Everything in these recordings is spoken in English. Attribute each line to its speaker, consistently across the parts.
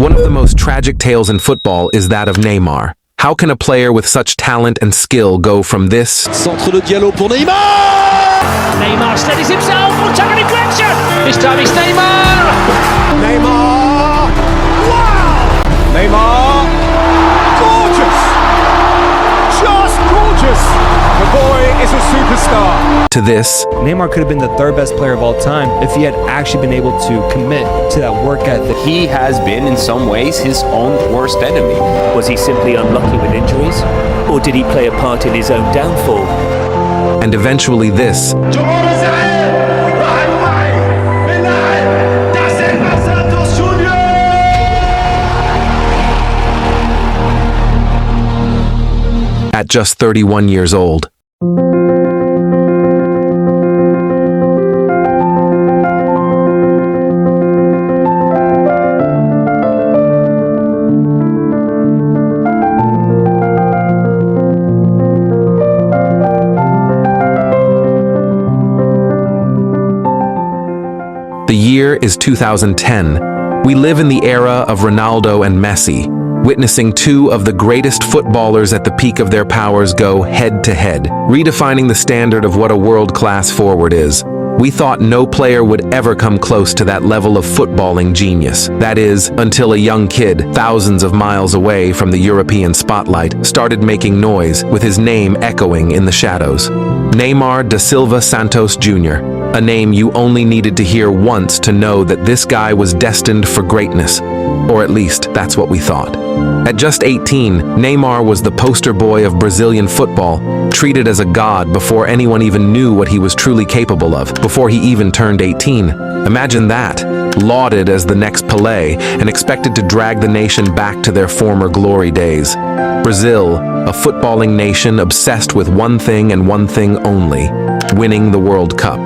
Speaker 1: One of the most tragic tales in football is that of Neymar. How can a player with such talent and skill go from this
Speaker 2: Centre de Diallo pour Neymar!
Speaker 3: Neymar steadies himself, will take a deflection! This time it's Neymar!
Speaker 2: Neymar! Wow! Neymar! Gorgeous! Just gorgeous! The boy is a superstar.
Speaker 1: to this?
Speaker 4: Neymar could have been the third best player of all time if he had actually been able to commit to that work ethic.
Speaker 5: He has been, in some ways, his own worst enemy.
Speaker 6: Was he simply unlucky with injuries? Or did he play a part in his own downfall?
Speaker 1: And eventually this. At just 31 years old. The year is 2010. We live in the era of Ronaldo and Messi, witnessing two of the greatest footballers at the peak of their powers go head-to-head, redefining the standard of what a world-class forward is. We thought no player would ever come close to that level of footballing genius. That is, until a young kid, thousands of miles away from the European spotlight, started making noise, with his name echoing in the shadows. Neymar da Silva Santos Jr., a name you only needed to hear once to know that this guy was destined for greatness. Or at least, that's what we thought. At just 18, Neymar was the poster boy of Brazilian football, treated as a god before anyone even knew what he was truly capable of, before he even turned 18. Imagine that, lauded as the next Pelé and expected to drag the nation back to their former glory days. Brazil, a footballing nation obsessed with one thing and one thing only, winning the World Cup.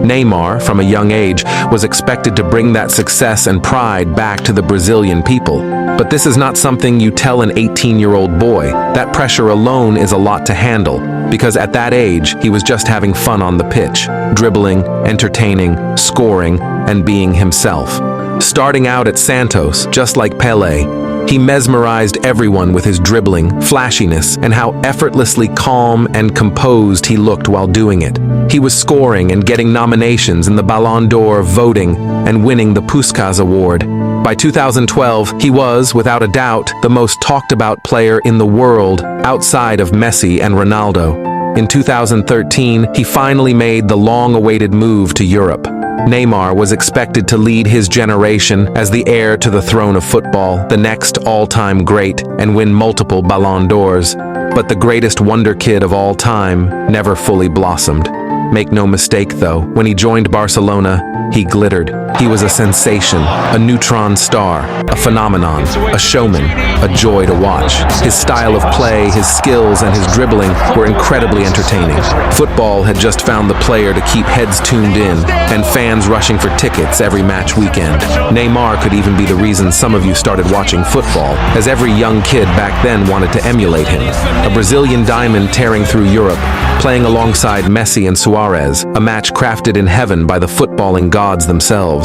Speaker 1: Neymar, from a young age, was expected to bring that success and pride back to the Brazilian people. But this is not something you tell an 18-year-old boy. That pressure alone is a lot to handle, because at that age, he was just having fun on the pitch, dribbling, entertaining, scoring, and being himself. Starting out at Santos, just like Pelé, he mesmerized everyone with his dribbling, flashiness, and how effortlessly calm and composed he looked while doing it. He was scoring and getting nominations in the Ballon d'Or voting and winning the Puskás Award. By 2012, he was, without a doubt, the most talked about player in the world outside of Messi and Ronaldo. In 2013, he finally made the long-awaited move to Europe. Neymar was expected to lead his generation as the heir to the throne of football, the next all-time great, and win multiple Ballon d'Ors. But the greatest wonder kid of all time never fully blossomed. Make no mistake, though, when he joined Barcelona, he glittered. He was a sensation, a neutron star, a phenomenon, a showman, a joy to watch. His style of play, his skills, and his dribbling were incredibly entertaining. Football had just found the player to keep heads tuned in, and fans rushing for tickets every match weekend. Neymar could even be the reason some of you started watching football, as every young kid back then wanted to emulate him. A Brazilian diamond tearing through Europe, playing alongside Messi and Suarez, a match crafted in heaven by the footballing gods themselves.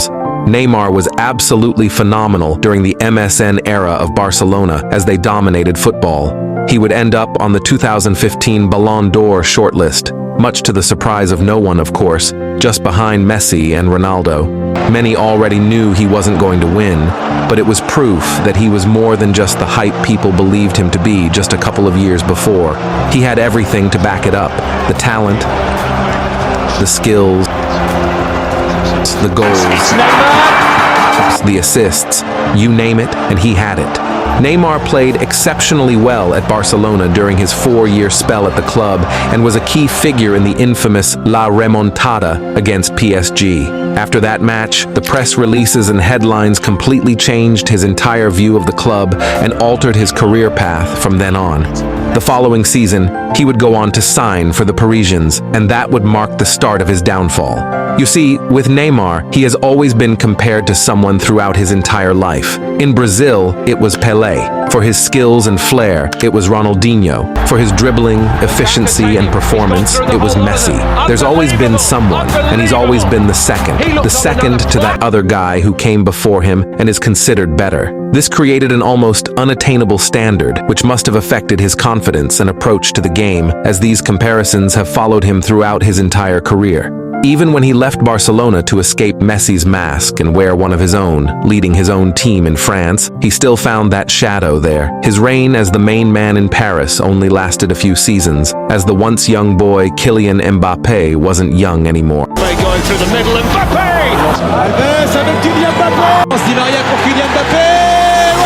Speaker 1: Neymar was absolutely phenomenal during the MSN era of Barcelona as they dominated football. He would end up on the 2015 Ballon d'Or shortlist, much to the surprise of no one, of course, just behind Messi and Ronaldo. Many already knew he wasn't going to win, but it was proof that he was more than just the hype people believed him to be just a couple of years before. He had everything to back it up: the talent, the skills, the goals, the assists, you name it, and he had it. Neymar played exceptionally well at Barcelona during his 4-year spell at the club and was a key figure in the infamous La Remontada against PSG. After that match, the press releases and headlines completely changed his entire view of the club and altered his career path from then on. The following season, he would go on to sign for the Parisians, and that would mark the start of his downfall. You see, with Neymar, he has always been compared to someone throughout his entire life. In Brazil, it was Pelé. For his skills and flair, it was Ronaldinho. For his dribbling, efficiency, and performance, it was Messi. There's always been someone, and he's always been the second to that other guy who came before him and is considered better. This created an almost unattainable standard, which must have affected his confidence and approach to the game, as these comparisons have followed him throughout his entire career. Even when he left Barcelona to escape Messi's mask and wear one of his own, leading his own team in France, he still found that shadow there. His reign as the main man in Paris only lasted a few seasons, as the once young boy Kylian Mbappé wasn't young anymore.
Speaker 3: Going through the middle, Mbappé!
Speaker 2: Alves avec Kylian Mbappé. Di Maria pour Kylian Mbappé.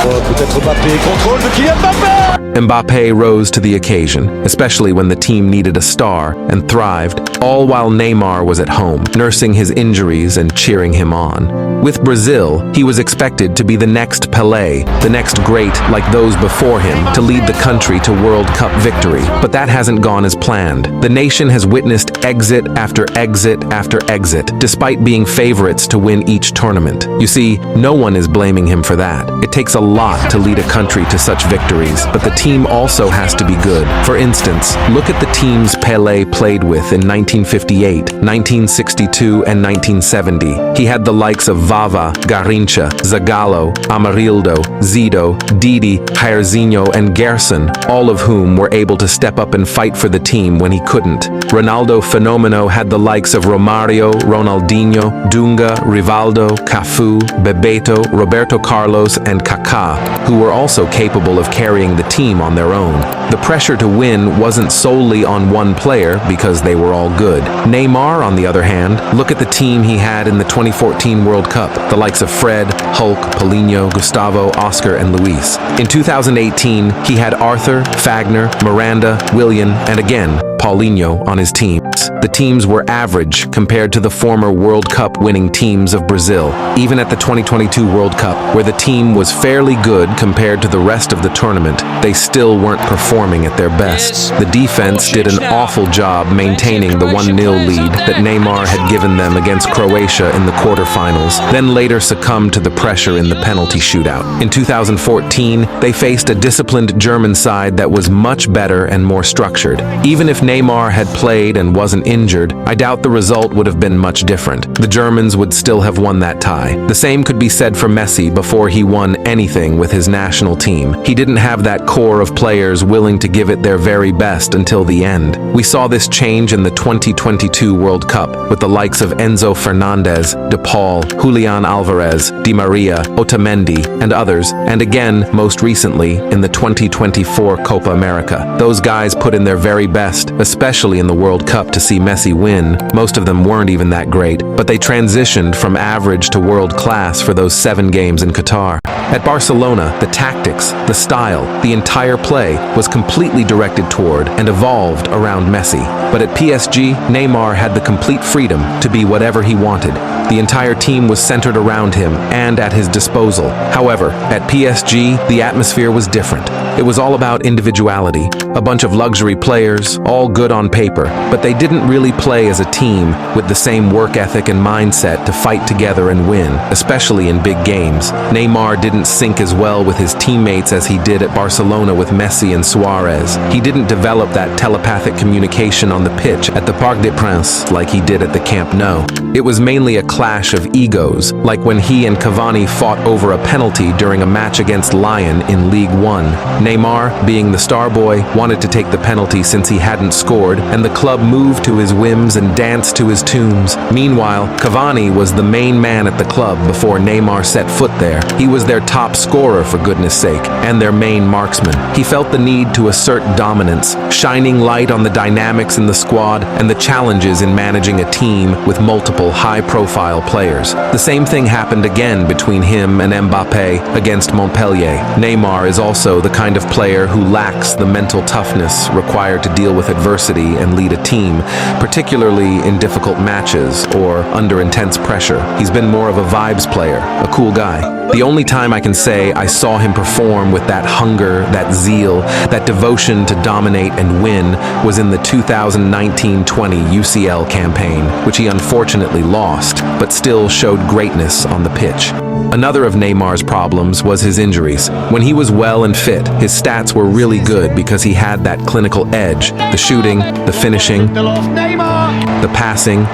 Speaker 2: Peut-être Mbappé, contrôle de Kylian Mbappé.
Speaker 1: Mbappé rose to the occasion, especially when the team needed a star, and thrived, all while Neymar was at home, nursing his injuries and cheering him on. With Brazil, he was expected to be the next Pelé, the next great like those before him, to lead the country to World Cup victory. But that hasn't gone as planned. The nation has witnessed exit after exit after exit, despite being favorites to win each tournament. You see, no one is blaming him for that. It takes a lot to lead a country to such victories, but the team also has to be good. For instance, look at the teams Pelé played with in 1958, 1962, and 1970. He had the likes of Vava, Garrincha, Zagallo, Amarildo, Zido, Didi, Jairzinho, and Gerson, all of whom were able to step up and fight for the team when he couldn't. Ronaldo Fenomeno had the likes of Romario, Ronaldinho, Dunga, Rivaldo, Cafu, Bebeto, Roberto Carlos, and Kaká, who were also capable of carrying the team on their own. The pressure to win wasn't solely on one player because they were all good. Neymar, on the other hand, look at the team he had in the 2014 World Cup, the likes of Fred, Hulk, Paulinho, Gustavo, Oscar, and Luis. In 2018, he had Arthur, Fagner, Miranda, Willian, and again, Paulinho on his teams. The teams were average compared to the former World Cup winning teams of Brazil. Even at the 2022 World Cup, where the team was fairly good compared to the rest of the tournament, they still weren't performing at their best. The defense did an awful job maintaining the 1-0 lead that Neymar had given them against Croatia in the quarterfinals, then later succumbed to the pressure in the penalty shootout. In 2014, they faced a disciplined German side that was much better and more structured. Even if Neymar had played and wasn't injured, I doubt the result would have been much different. The Germans would still have won that tie. The same could be said for Messi before he won anything with his national team. He didn't have that core of players willing to give it their very best until the end. We saw this change in the 2022 World Cup with the likes of Enzo Fernandez, De Paul, Julian Alvarez, Di Maria, Otamendi, and others, and again, most recently, in the 2024 Copa America. Those guys put in their very best, especially in the World Cup, to see Messi win. Most of them weren't even that great, but they transitioned from average to world class for those 7 games in Qatar. At Barcelona, the tactics, the style, the entire play was completely directed toward and evolved around Messi. But at PSG, Neymar had the complete freedom to be whatever he wanted. The entire team was centered around him and at his disposal. However, at PSG, the atmosphere was different. It was all about individuality. A bunch of luxury players, all good on paper, but they didn't really play as a team with the same work ethic and mindset to fight together and win, especially in big games. Neymar didn't sync as well with his teammates as he did at Barcelona with Messi and Suarez. He didn't develop that telepathic communication on the pitch at the Parc des Princes like he did at the Camp Nou. It was mainly a clash of egos, like when he and Cavani fought over a penalty during a match against Lyon in League One. Neymar, being the star boy, wanted to take the penalty since he hadn't scored, and the club moved to his whims and danced to his tunes. Meanwhile, Cavani was the main man at the club before Neymar set foot there. He was their top scorer, for goodness sake, and their main marksman. He felt the need to assert dominance, shining light on the dynamics in the squad and the challenges in managing a team with multiple high-profile players. The same thing happened again between him and Mbappé against Montpellier. Neymar is also the kind of player who lacks the mental toughness required to deal with adversity and lead a team, particularly in difficult matches or under intense pressure. He's been more of a vibes player, a cool guy. The only time I can say I saw him perform with that hunger, that zeal, that devotion to dominate and win was in the 2019-20 UCL campaign, which he unfortunately lost, but still showed greatness on the pitch. Another of Neymar's problems was his injuries. When he was well and fit, his stats were really good because he had that clinical edge, the shooting, the finishing, the passing.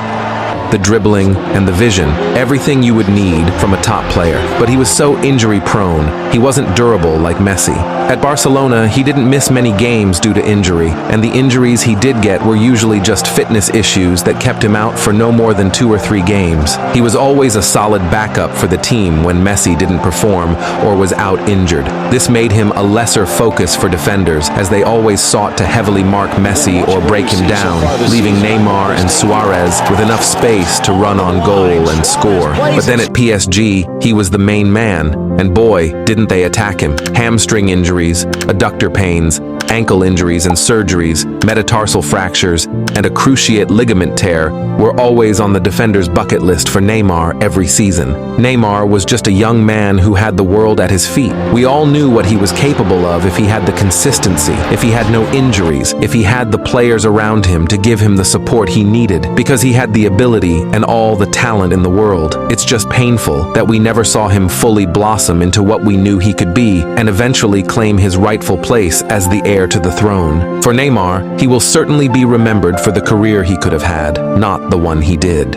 Speaker 1: the dribbling, and the vision, everything you would need from a top player. But he was so injury-prone, he wasn't durable like Messi. At Barcelona, he didn't miss many games due to injury, and the injuries he did get were usually just fitness issues that kept him out for no more than 2 or 3 games. He was always a solid backup for the team when Messi didn't perform or was out injured. This made him a lesser focus for defenders, as they always sought to heavily mark Messi or break him down, leaving Neymar and Suarez with enough space to run on goal and score. But then at PSG, he was the main man, and boy, didn't they attack him. Hamstring injuries, adductor pains, ankle injuries and surgeries, metatarsal fractures, and a cruciate ligament tear were always on the defender's bucket list for Neymar every season. Neymar was just a young man who had the world at his feet. We all knew what he was capable of if he had the consistency, if he had no injuries, if he had the players around him to give him the support he needed, because he had the ability and all the talent in the world. It's just painful that we never saw him fully blossom into what we knew he could be and eventually claim his rightful place as the heir to the throne. For Neymar, he will certainly be remembered for the career he could have had, not the one he did.